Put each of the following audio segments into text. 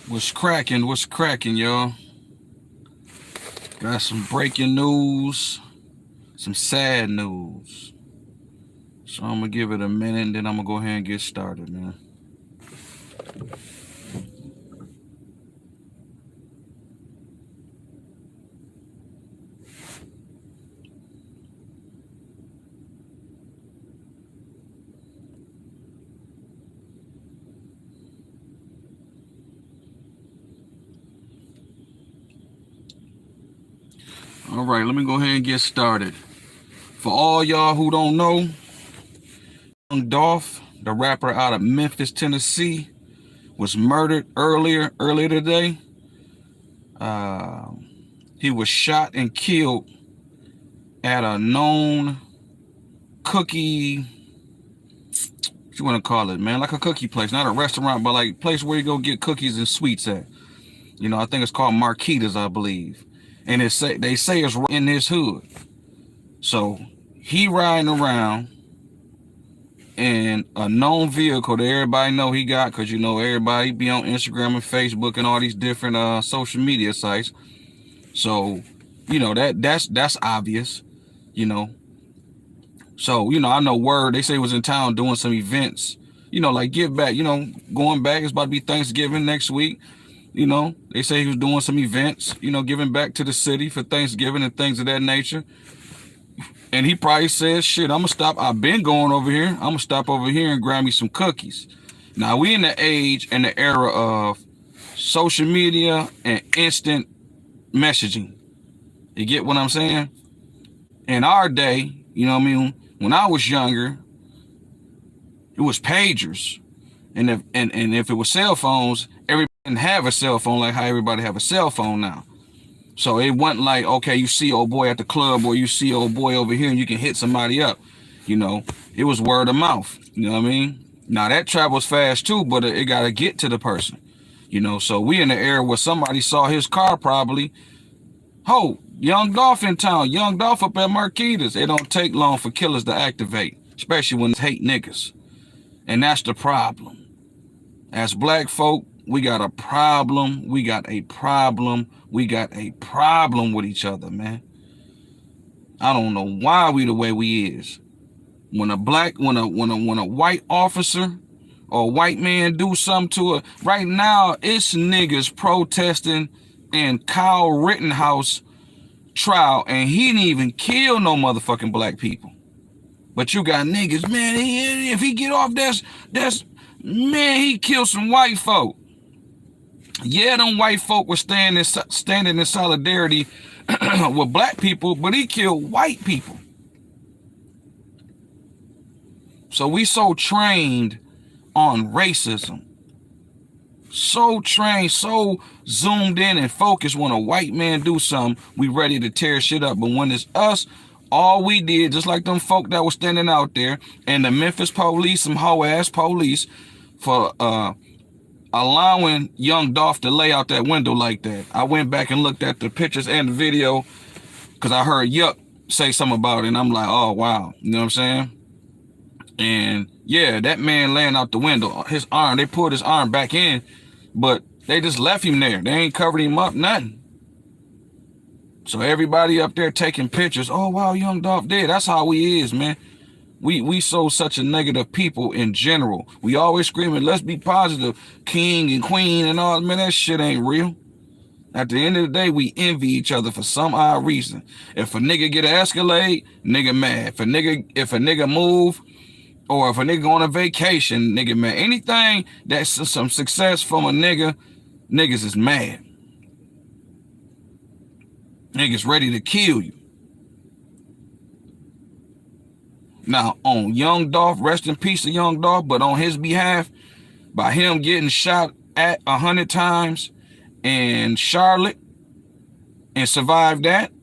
What's cracking? What's cracking, y'all? Got some breaking news, some sad news. So I'm gonna give it a minute and then I'm gonna go ahead and get started, man. All right, let me go ahead and get started. For all y'all who don't know, young Dolph, the rapper out of Memphis, Tennessee, was murdered earlier today. He was shot and killed at a known cookie, what you want to call it, man? Like a cookie place, not a restaurant, but like a place where you go get cookies and sweets at. You know, I think it's called Marquitas, I believe. And they say it's right in his hood. So he riding around in a known vehicle that everybody know he got, because you know everybody be on Instagram and Facebook and all these different social media sites. So, you know, that's obvious, you know. So, you know, I know word, they say he was in town doing some events, you know, like give back, you know, going back. It's about to be Thanksgiving next week. You know, they say he was doing some events, you know, giving back to the city for Thanksgiving and things of that nature. And he probably said, shit, I'm gonna stop. I've been going over here. I'm gonna stop over here and grab me some cookies. Now, we in the age and the era of social media and instant messaging. You get what I'm saying? In our day, you know what I mean? When I was younger, it was pagers. And if it was cell phones, everybody didn't have a cell phone like how everybody have a cell phone now. So it wasn't like, okay, you see old boy at the club or you see old boy over here and you can hit somebody up. You know, it was word of mouth. You know what I mean? Now that travels fast too, but it got to get to the person. You know, so we in the era where somebody saw his car probably. Ho, young Dolph in town, young Dolph up at Marquitas. It don't take long for killers to activate, especially when they hate niggas. And that's the problem. As black folk, we got a problem. We got a problem. We got a problem with each other, man. I don't know why we the way we is. When a white officer or a white man do something to it, right now it's niggas protesting in Kyle Rittenhouse trial, and he didn't even kill no motherfucking black people. But you got niggas, man, if he get off, that's man, he killed some white folk. Yeah, them white folk were standing in solidarity with black people, but he killed white people. So we so trained on racism. So trained, so zoomed in and focused. When a white man do something, we ready to tear shit up. But when it's us, all we did, just like them folk that was standing out there, and the Memphis police, some hoe-ass police, for allowing young Dolph to lay out that window like that. I went back and looked at the pictures and the video because I heard Yuck say something about it, and I'm like, oh, wow. You know what I'm saying? And yeah, that man laying out the window, his arm, they pulled his arm back in, but they just left him there. They ain't covered him up, nothing. So everybody up there taking pictures. Oh, wow, young Dolph dead. That's how we is, man. We so such a negative people in general. We always screaming, let's be positive, king and queen and all. Man, that shit ain't real. At the end of the day, we envy each other for some odd reason. If a nigga get an Escalade, nigga mad. If a nigga move, or if a nigga on a vacation, nigga mad. Anything that's some success from a nigga, niggas is mad. Niggas ready to kill you. Now, on young Dolph, rest in peace to young Dolph, but on his behalf, by him getting shot at 100 times in Charlotte and survived that,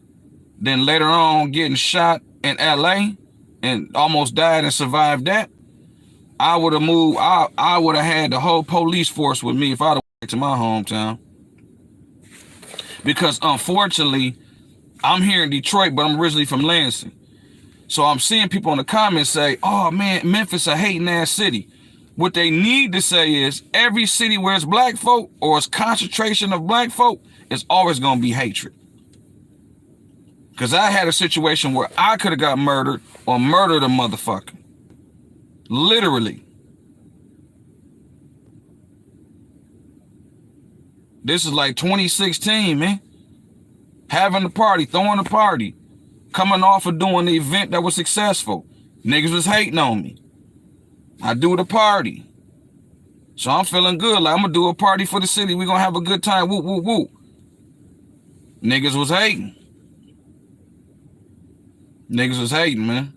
then later on getting shot in LA and almost died and survived that, I would have moved, I would have had the whole police force with me if I'd have went to my hometown. Because unfortunately, I'm here in Detroit, but I'm originally from Lansing. So I'm seeing people in the comments say, oh man, Memphis a hating ass city. What they need to say is every city where it's black folk or it's concentration of black folk, it's always going to be hatred. Because I had a situation where I could have got murdered or murdered a motherfucker. Literally. This is like 2016, man. Having a party, throwing a party, coming off of doing the event that was successful. Niggas was hating on me. I do the party. So I'm feeling good. Like, I'm going to do a party for the city. We're going to have a good time. Woo, woo, woo. Niggas was hating. Niggas was hating, man.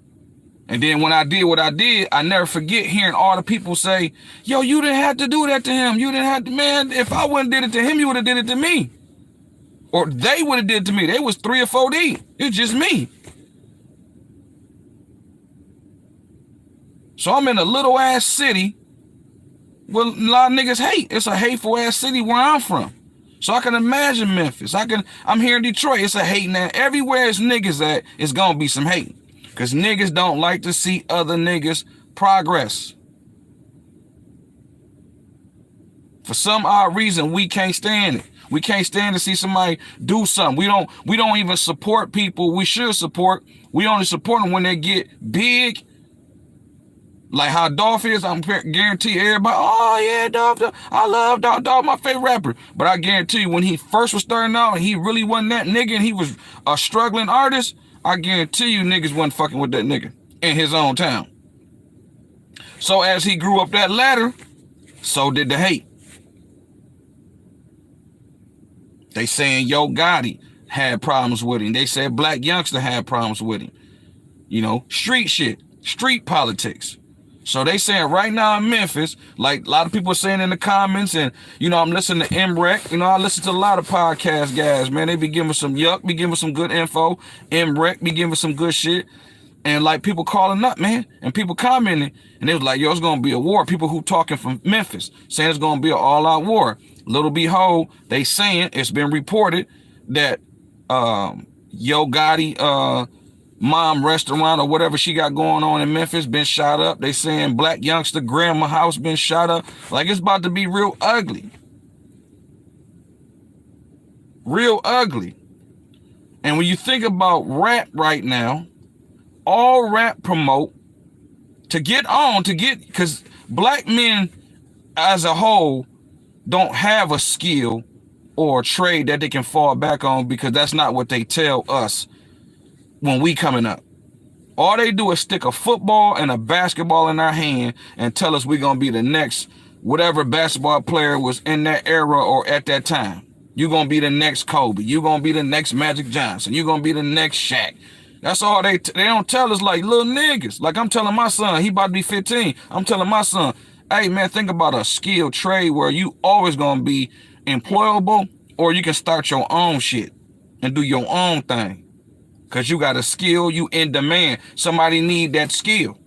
And then when I did what I did, I never forget hearing all the people say, yo, you didn't have to do that to him. You didn't have to, man, if I wouldn't did it to him, you would have did it to me. Or they would have did it to me. They was 3 or 4 deep. It's just me. So I'm in a little ass city where a lot of niggas hate. It's a hateful ass city where I'm from. So I can imagine Memphis. I'm here in Detroit. It's a hating that everywhere it's niggas at, it's gonna be some hate. Cause niggas don't like to see other niggas progress. For some odd reason, we can't stand it. We can't stand to see somebody do something. We don't even support people we should support. We only support them when they get big. Like how Dolph is, I'm guarantee everybody, oh yeah, Dolph, I love Dolph, Dolph, my favorite rapper. But I guarantee you, when he first was starting out and he really wasn't that nigga and he was a struggling artist, I guarantee you niggas wasn't fucking with that nigga in his own town. So as he grew up that ladder, so did the hate. They saying Yo Gotti had problems with him. They said Black Youngster had problems with him. You know, street shit, street politics. So they saying right now in Memphis, like a lot of people are saying in the comments, and you know, I'm listening to MREC. You know, I listen to a lot of podcast guys, man. They be giving some be giving some good info. MREC be giving some good shit. And like people calling up, man, and people commenting, and they was like, yo, it's gonna be a war. People who talking from Memphis saying it's gonna be an all-out war. Little behold, they saying it's been reported that Yo Gotti mom restaurant or whatever she got going on in Memphis been shot up. They saying Black Youngster grandma house been shot up. Like, it's about to be real ugly. Real ugly. And when you think about rap right now, all rap promote to get on, because black men as a whole don't have a skill or a trade that they can fall back on, because that's not what they tell us when we coming up. All they do is stick a football and a basketball in our hand and tell us we're gonna be the next whatever basketball player was in that era or at that time. You're gonna be the next Kobe. You're gonna be the next Magic Johnson. You're gonna be the next Shaq. That's all they don't tell us, like little niggas. Like I'm telling my son, he about to be 15. I'm telling my son, hey man, think about a skilled trade where you always gonna be employable, or you can start your own shit and do your own thing. Cause you got a skill, you in demand. Somebody need that skill.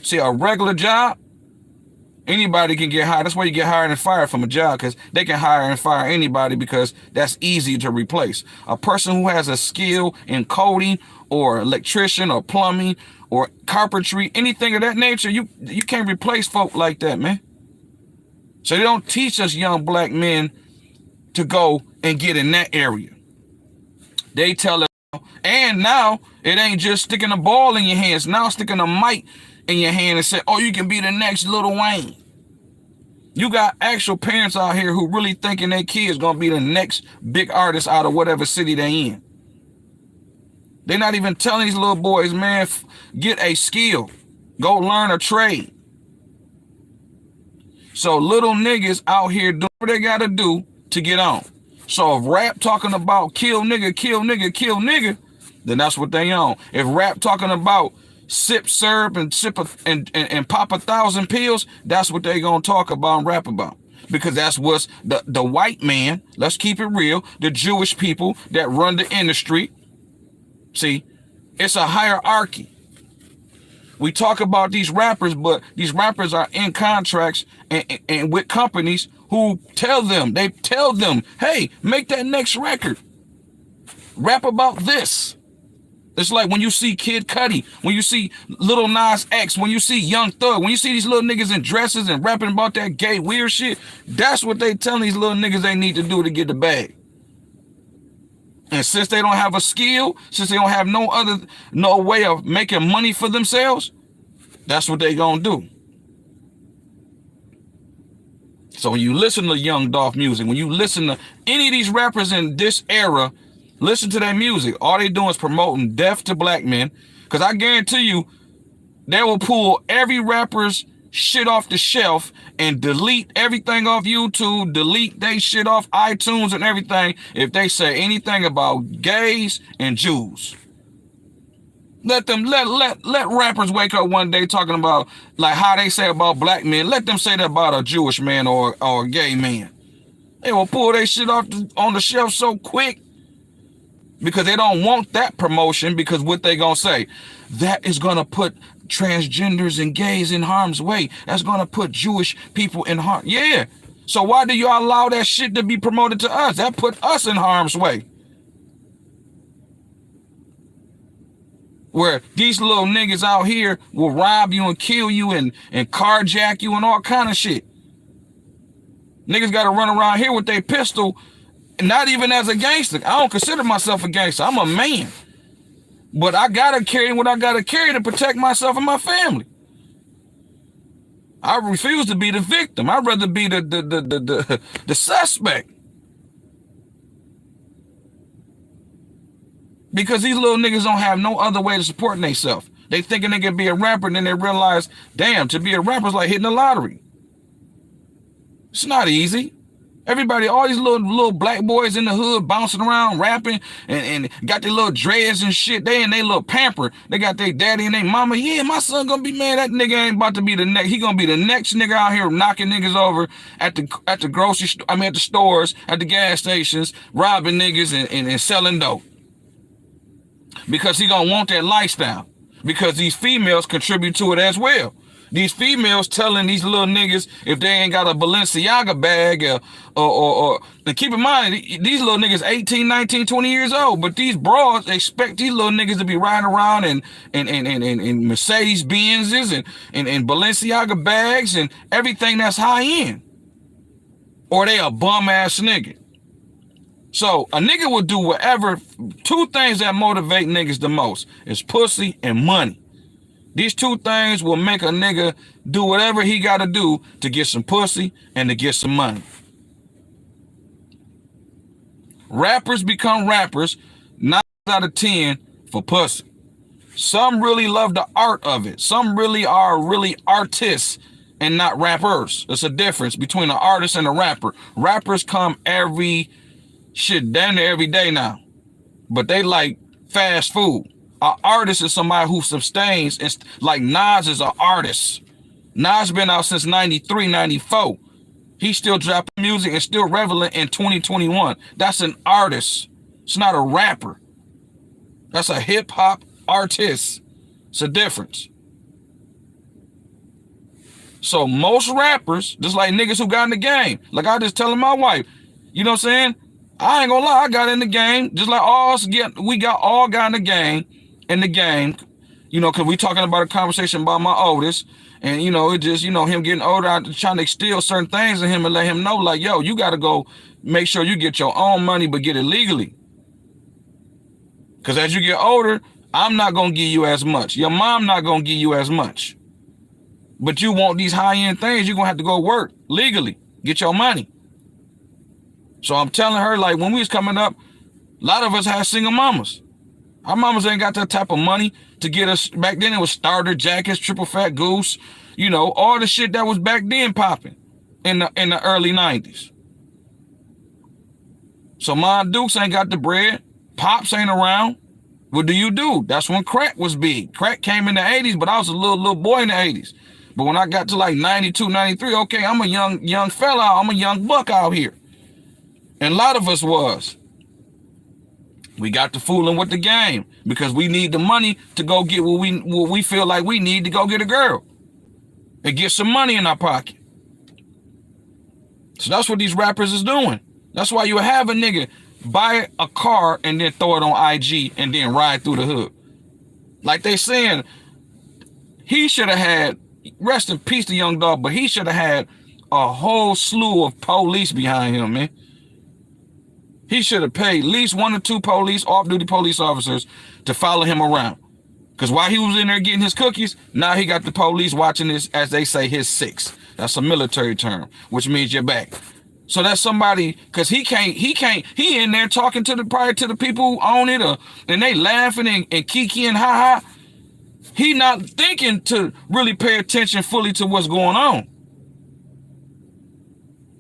See, a regular job, anybody can get hired. That's why you get hired and fired from a job, because they can hire and fire anybody because that's easy to replace. A person who has a skill in coding or electrician or plumbing or carpentry, anything of that nature, you can't replace folk like that, man. So they don't teach us young black men to go and get in that area. They tell us, and now it ain't just sticking a ball in your hands. Now sticking a mic in your hand and say, oh, you can be the next Lil Wayne. You got actual parents out here who really thinking their kids gonna be the next big artist out of whatever city they in. They're not even telling these little boys, man, get a skill. Go learn a trade. So little niggas out here doing what they gotta do to get on. So if rap talking about kill nigga, kill nigga, kill nigga, then that's what they on. If rap talking about sip syrup and and pop 1,000 pills, that's what they gonna talk about and rap about. Because that's what's the white man, let's keep it real, the Jewish people that run the industry. See, it's a hierarchy. We talk about these rappers, but these rappers are in contracts and with companies who tell them, hey, make that next record. Rap about this. It's like when you see Kid Cudi, when you see Lil Nas X, when you see Young Thug, when you see these little niggas in dresses and rapping about that gay weird shit, that's what they telling these little niggas they need to do to get the bag. And since they don't have a skill, since they don't have no way of making money for themselves, that's what they gonna do. So when you listen to Young Dolph music, when you listen to any of these rappers in this era, listen to their music. All they doing is promoting death to black men. Because I guarantee you, they will pull every rapper's shit off the shelf and delete everything off YouTube, delete they shit off iTunes and everything if they say anything about gays and Jews. Let rappers wake up one day talking about like how they say about black men. Let them say that about a Jewish man or a gay man. They will pull their shit off on the shelf so quick because they don't want that promotion, because what they gonna say? That is gonna put transgenders and gays in harm's way. That's gonna put Jewish people in harm. Yeah. So why do you allow that shit to be promoted to us? That put us in harm's way. Where these little niggas out here will rob you and kill you and carjack you and all kind of shit. Niggas got to run around here with their pistol, not even as a gangster. I don't consider myself a gangster. I'm a man. But I got to carry what I got to carry to protect myself and my family. I refuse to be the victim. I'd rather be the suspect. Because these little niggas don't have no other way to support themselves. They thinking they can be a rapper, and then they realize, damn, to be a rapper is like hitting the lottery. It's not easy. Everybody, all these little black boys in the hood bouncing around, rapping, and got their little dreads and shit. They little pamper. They got their daddy and their mama. Yeah, my son gonna be, man, that nigga ain't about to be the next. He gonna be the next nigga out here knocking niggas over at the grocery store. I mean, at the stores, at the gas stations, robbing niggas and selling dope. Because he gonna want that lifestyle. Because these females contribute to it as well. These females telling these little niggas if they ain't got a Balenciaga bag or and keep in mind, these little niggas 18, 19, 20 years old, but these broads expect these little niggas to be riding around in Mercedes Benzes and Balenciaga bags and everything that's high end. Or they a bum ass nigga. So a nigga will do whatever. Two things that motivate niggas the most is pussy and money. These two things will make a nigga do whatever he got to do to get some pussy and to get some money. Rappers become rappers 9 out of 10 for pussy. Some really love the art of it. Some really are really artists and not rappers. There's a difference between an artist and a rapper. Rappers come damn near every day now. But they like fast food. An artist is somebody who sustains. It's like Nas is an artist. Nas been out since 93, 94. He's still dropping music and still relevant in 2021. That's an artist. It's not a rapper. That's a hip hop artist. It's a difference. So most rappers, just like niggas who got in the game, like I just telling my wife, you know what I'm saying? I ain't gonna lie, I got in the game, just like we all got in the game, you know, because we talking about a conversation about my oldest, and, you know, it just, you know, him getting older, I'm trying to instill certain things in him and let him know, like, yo, you got to go make sure you get your own money, but get it legally. Because as you get older, I'm not going to give you as much. Your mom not going to give you as much. But you want these high-end things, you're going to have to go work legally, get your money. So I'm telling her, like, when we was coming up, a lot of us had single mamas. Our mamas ain't got that type of money to get us. Back then it was starter jackets, triple fat goose, you know, all the shit that was back then popping in the early 90s. So Mom Dukes ain't got the bread. Pops ain't around. What do? That's when crack was big. Crack came in the 80s, but I was a little boy in the 80s. But when I got to like 92, 93, okay, I'm a young fella. I'm a young buck out here. And a lot of us was. We got to fooling with the game because we need the money to go get what we feel like we need to go get a girl and get some money in our pocket. So that's what these rappers is doing. That's why you have a nigga buy a car and then throw it on IG and then ride through the hood. Like they saying, he should have had, rest in peace to young Dolph, but he should have had a whole slew of police behind him, man. He should have paid at least 1 or 2 police, off-duty police officers to follow him around. Because while he was in there getting his cookies, now he got the police watching this, as they say, his 6. That's a military term, which means you're back. So that's somebody, because he in there talking to probably to the people who own it, and they laughing and kikiing, ha ha. He not thinking to really pay attention fully to what's going on.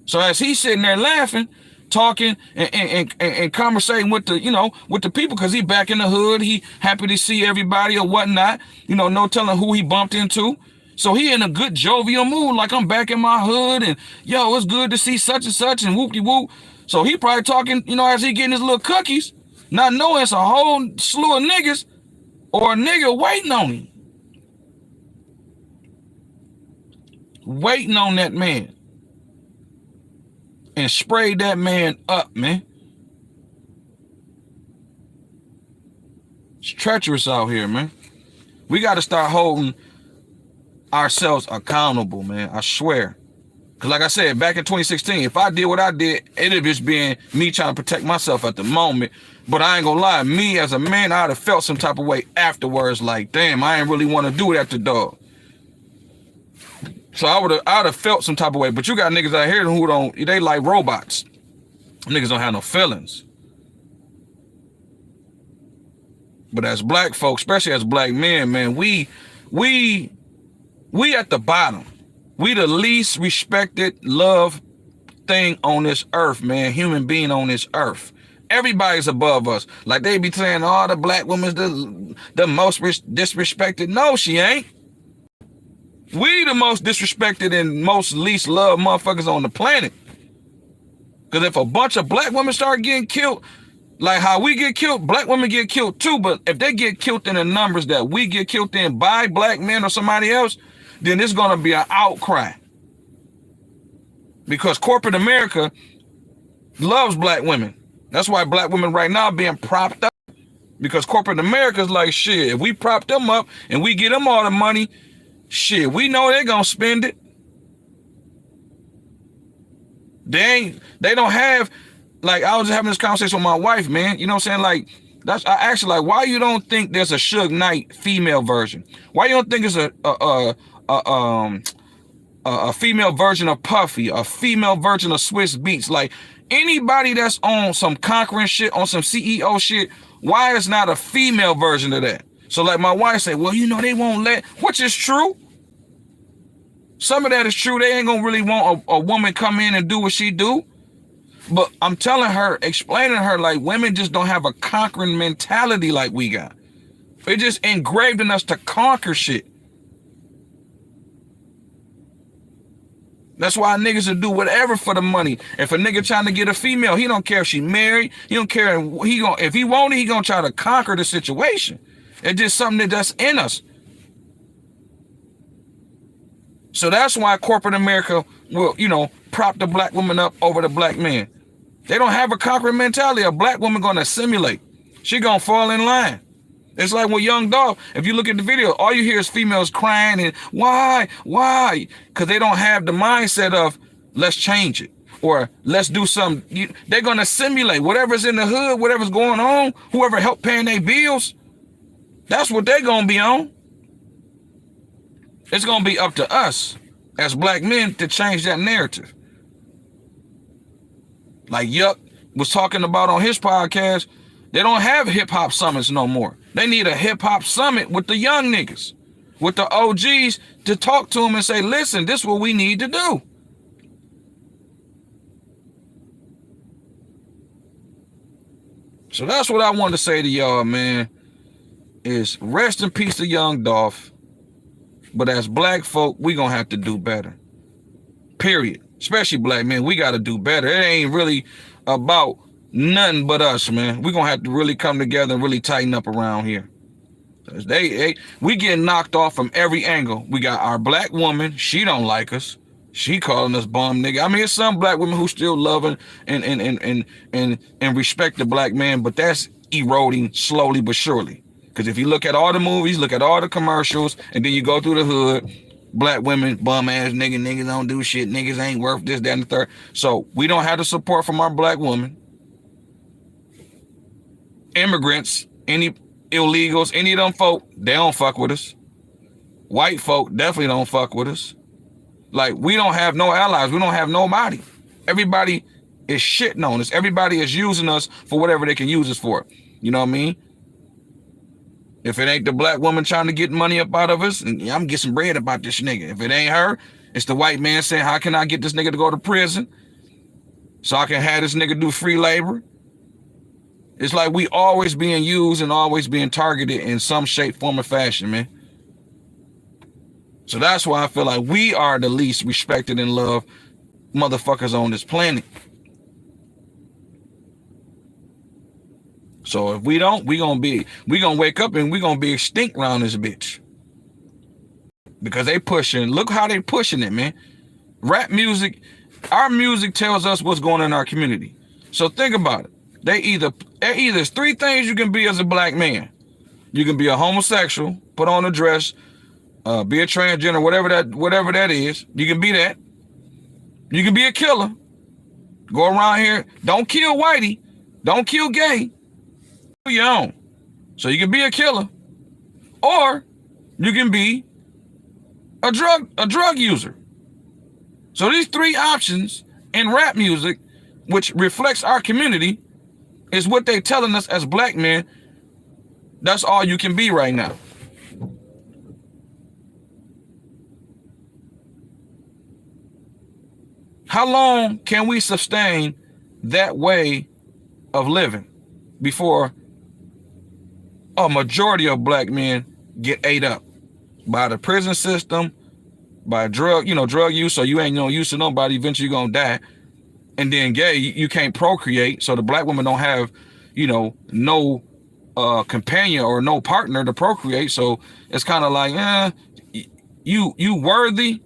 So as he's sitting there laughing, talking and conversating with the people, because he back in the hood, he happy to see everybody or whatnot, no telling who he bumped into. So he in a good jovial mood, like I'm back in my hood, and yo, it's good to see such and such, and whoop-de-whoop. So he probably talking, as he getting his little cookies, not knowing it's a whole slew of niggas or a nigga waiting on him. Waiting on that man. And sprayed that man up, man. It's treacherous out here, man. We got to start holding ourselves accountable, man. I swear. Because like I said, back in 2016, if I did what I did, it'd just been me trying to protect myself at the moment. But I ain't gonna lie, me as a man, I'd have felt some type of way afterwards, like, damn, I ain't really want to do it at the dog. So I'd have felt some type of way. But you got niggas out here who they like robots. Niggas don't have no feelings. But as black folks, especially as black men, man, we at the bottom. We the least respected love thing on this earth, man. Human being on this earth. Everybody's above us. Like they be saying, oh, the black woman's the most disrespected. No, she ain't. We the most disrespected and most least loved motherfuckers on the planet. Because if a bunch of black women start getting killed, like how we get killed, black women get killed too. But if they get killed in the numbers that we get killed in by black men or somebody else, then it's going to be an outcry. Because corporate America loves black women. That's why black women right now are being propped up. Because corporate America's like, shit, if we prop them up and we get them all the money, shit, we know they're going to spend it. They don't have, like, I was just having this conversation with my wife, man. You know what I'm saying? Like, I actually, like, why you don't think there's a Suge Knight female version? Why you don't think it's a female version of Puffy, a female version of Swiss Beats? Like, anybody that's on some conquering shit, on some CEO shit, why is not a female version of that? So like my wife said, well, they won't let, which is true. Some of that is true. They ain't gonna really want a woman come in and do what she do. But I'm telling her, explaining to her, like, women just don't have a conquering mentality like we got. It just engraved in us to conquer shit. That's why niggas will do whatever for the money. If a nigga trying to get a female, he don't care if she married. He don't care if he want it, he gonna try to conquer the situation. It's just something that's in us. So that's why corporate America will, prop the black woman up over the black man. They don't have a conquering mentality. A black woman gonna assimilate. She gonna fall in line. It's like with young Dolph. If you look at the video, all you hear is females crying and why? Because they don't have the mindset of let's change it or let's do something. They're gonna assimilate whatever's in the hood, whatever's going on, whoever helped paying their bills. That's what they're gonna be on. It's gonna be up to us as black men to change that narrative. Like Yuck was talking about on his podcast, they don't have hip-hop summits no more. They need a hip-hop summit with the young niggas, with the OGs, to talk to them and say, listen, this is what we need to do. So that's what I wanted to say to y'all, man, is rest in peace to young Dolph. But as black folk, we gonna have to do better. Period. Especially black men, we gotta do better. It ain't really about nothing but us, man. We gonna have to really come together and really tighten up around here. We getting knocked off from every angle. We got our black woman, she don't like us. She calling us bum nigga. I mean, it's some black women who still love and respect the black man, but that's eroding slowly but surely. Because if you look at all the movies, look at all the commercials, and then you go through the hood, black women, bum ass niggas don't do shit, niggas ain't worth this, that, and the third. So we don't have the support from our black women. Immigrants, any illegals, any of them folk, they don't fuck with us. White folk definitely don't fuck with us. Like, we don't have no allies. We don't have nobody. Everybody is shitting on us. Everybody is using us for whatever they can use us for. You know what I mean? If it ain't the black woman trying to get money up out of us, and I'm getting some bread about this nigga. If it ain't her, it's the white man saying, how can I get this nigga to go to prison so I can have this nigga do free labor? It's like we always being used and always being targeted in some shape, form, or fashion, man. So that's why I feel like we are the least respected and loved motherfuckers on this planet. So if we don't, we gonna wake up and we gonna be extinct around this bitch. Because they pushing, look how they pushing it, man. Rap music, our music tells us what's going on in our community. So think about it. There's three things you can be as a black man. You can be a homosexual, put on a dress, be a transgender, whatever that is. You can be that. You can be a killer. Go around here, don't kill whitey, don't kill gay. Do your own. So you can be a killer, or you can be a drug user. So these three options in rap music, which reflects our community, is what they telling us as black men. That's all you can be right now. How long can we sustain that way of living before a majority of black men get ate up by the prison system, by drug use, so you ain't no use to nobody, eventually you're gonna die. And then gay, you can't procreate, so the black woman don't have, no companion or no partner to procreate. So it's kind of like, you worthy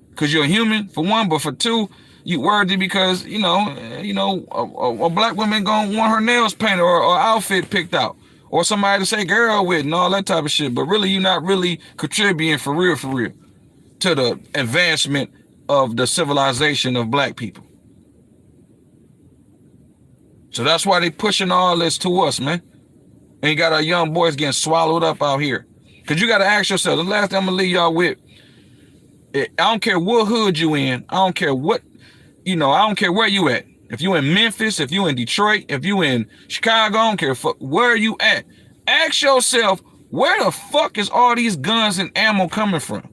because you're a human, for one, but for two, you worthy because a black woman gonna want her nails painted or outfit picked out, or somebody to say girl with and all that type of shit. But really, you're not really contributing for real to the advancement of the civilization of black people. So that's why they pushing all this to us, man. And you got our young boys getting swallowed up out here. Because you got to ask yourself, the last thing I'm going to leave y'all with, I don't care what hood you in. I don't care what, I don't care where you at. If you in Memphis, if you in Detroit, if you in Chicago, I don't care where you at. Ask yourself, where the fuck is all these guns and ammo coming from?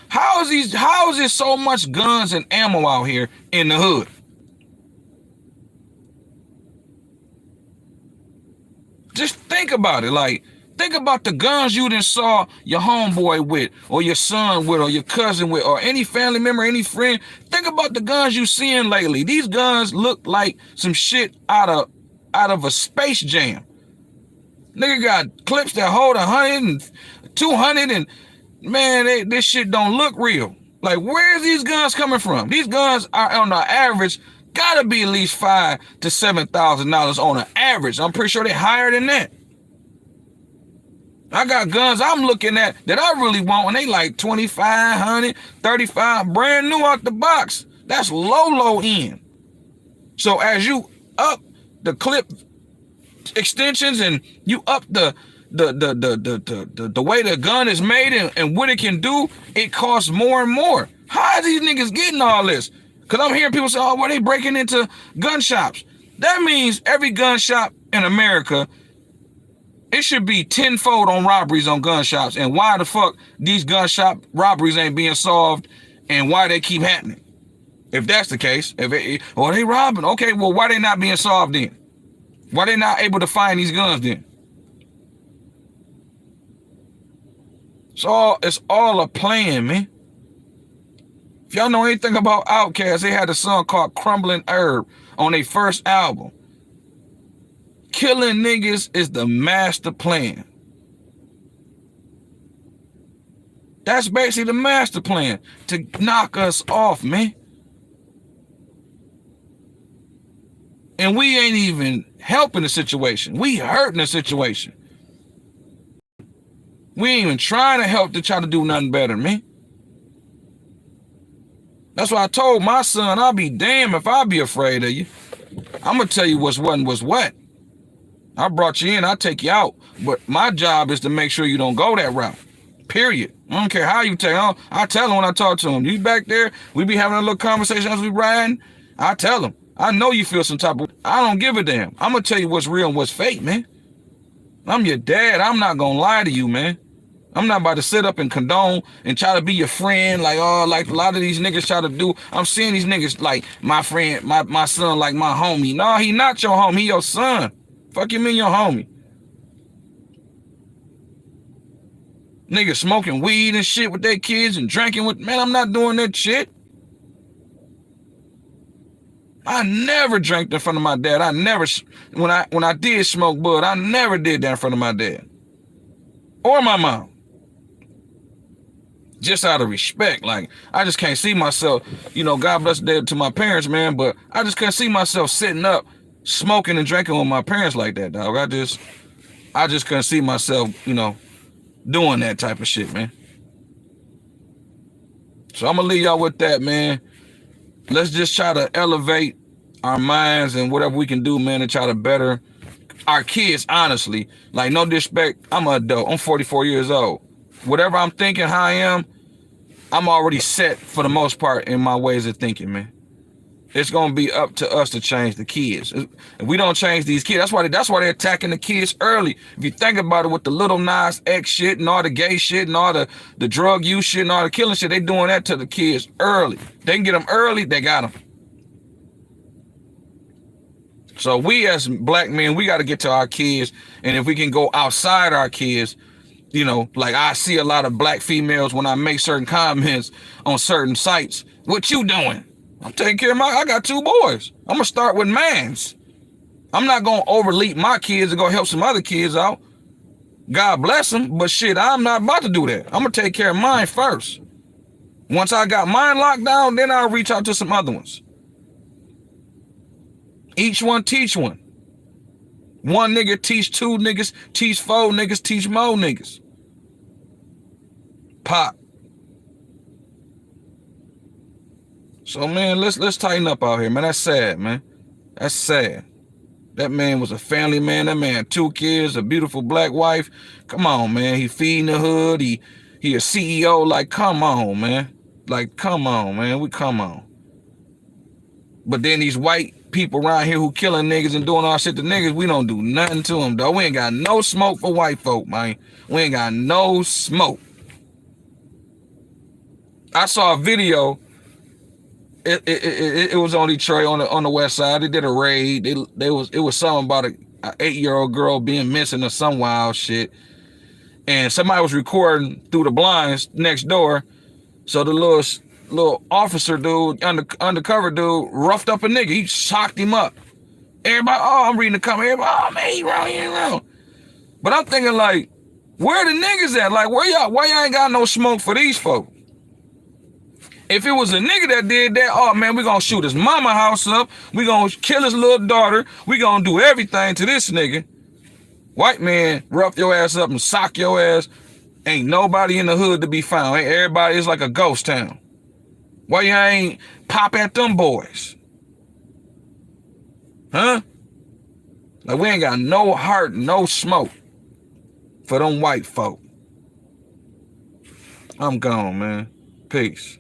How is there so much guns and ammo out here in the hood? Just think about it. Like, think about the guns you done saw your homeboy with, or your son with, or your cousin with, or any family member, any friend. Think about the guns you seeing lately. These guns look like some shit out of a Space Jam. Nigga got clips that hold 100 and 200 and man, this shit don't look real. Like, where's these guns coming from? These guns are on the average gotta be at least $5,000 to $7,000 on an average. I'm pretty sure they're higher than that. I got guns I'm looking at that I really want, and they like $2,500, $35, brand new out the box. That's low end. So as you up the clip extensions and you up the way the gun is made and what it can do, it costs more and more. How are these niggas getting all this? Because I'm hearing people say, oh, well, they breaking into gun shops. That means every gun shop in America, it should be tenfold on robberies on gun shops. And why the fuck these gun shop robberies ain't being solved and why they keep happening? If that's the case, they robbing. Okay, well, why they not being solved then? Why they not able to find these guns then? It's all a plan, man. If y'all know anything about Outkast, they had a song called Crumbling Herb on their first album. Killing niggas is the master plan. That's basically the master plan, to knock us off, man. And we ain't even helping the situation. We hurting the situation. We ain't even trying to help to try to do nothing better, man. That's why I told my son, I'll be damned if I be afraid of you. I'm going to tell you what's what and what's what. I brought you in, I'll take you out. But my job is to make sure you don't go that route. Period. I don't care how you take him. I tell him when I talk to him, you back there, we be having a little conversation as we riding. I tell him, I know you feel some type of, I don't give a damn. I'm going to tell you what's real and what's fake, man. I'm your dad. I'm not going to lie to you, man. I'm not about to sit up and condone and try to be your friend like, oh, like a lot of these niggas try to do. I'm seeing these niggas like my friend, my son, like my homie. No, he not your homie, he your son. Fuck you mean your homie? Niggas smoking weed and shit with their kids and drinking with, man, I'm not doing that shit. I never drank in front of my dad. I never, when I did smoke bud, I never did that in front of my dad or my mom. Just out of respect. Like, I just can't see myself, you know, God bless the dead to my parents, man, but I just can't see myself sitting up, smoking and drinking with my parents like that, dog. I just couldn't see myself, you know, doing that type of shit, man. So I'm gonna leave y'all with that, man. Let's just try to elevate our minds and whatever we can do, man, to try to better our kids, honestly. Like, no disrespect, I'm an adult. I'm 44 years old. Whatever I'm thinking, how I am, I'm already set for the most part in my ways of thinking, man. It's gonna be up to us to change the kids. If we don't change these kids, that's why they're attacking the kids early. If you think about it, with the Little Nas X shit and all the gay shit and all the drug use shit and all the killing shit, they doing that to the kids early. They can get them early, they got them. So we as black men, we got to get to our kids, and if we can go outside our kids, you know, like I see a lot of black females when I make certain comments on certain sites. What you doing? I'm taking care of I got 2 boys. I'm going to start with mans. I'm not going to overleap my kids and go help some other kids out. God bless them, but shit, I'm not about to do that. I'm going to take care of mine first. Once I got mine locked down, then I'll reach out to some other ones. Each one teach one. One nigga teach 2 niggas, teach 4 niggas, teach more niggas. Pop. So, man, let's tighten up out here, man. That's sad, man. That's sad. That man was a family man. That man had 2 kids, a beautiful black wife. Come on, man. He feeding the hood. He a CEO. Like, come on, man. Like, come on, man. We come on. But then these white people around here who killing niggas and doing all shit to niggas, we don't do nothing to them, though. We ain't got no smoke for white folk, man. We ain't got no smoke. I saw a video. It was on Detroit on the west side. They did a raid. It was something about an 8-year-old girl being missing or some wild shit. And somebody was recording through the blinds next door. So the little officer dude, undercover dude, roughed up a nigga. He shocked him up. Everybody, oh, I'm reading the comment. Everybody, oh man, he ain't wrong. But I'm thinking, like, where the niggas at? Like, why y'all ain't got no smoke for these folks? If it was a nigga that did that, oh man, we gonna shoot his mama house up. We gonna kill his little daughter. We gonna do everything to this nigga. White man rough your ass up and sock your ass. Ain't nobody in the hood to be found. Ain't everybody is like a ghost town. Why you ain't pop at them boys? Huh? Like, we ain't got no heart, no smoke for them white folk. I'm gone, man. Peace.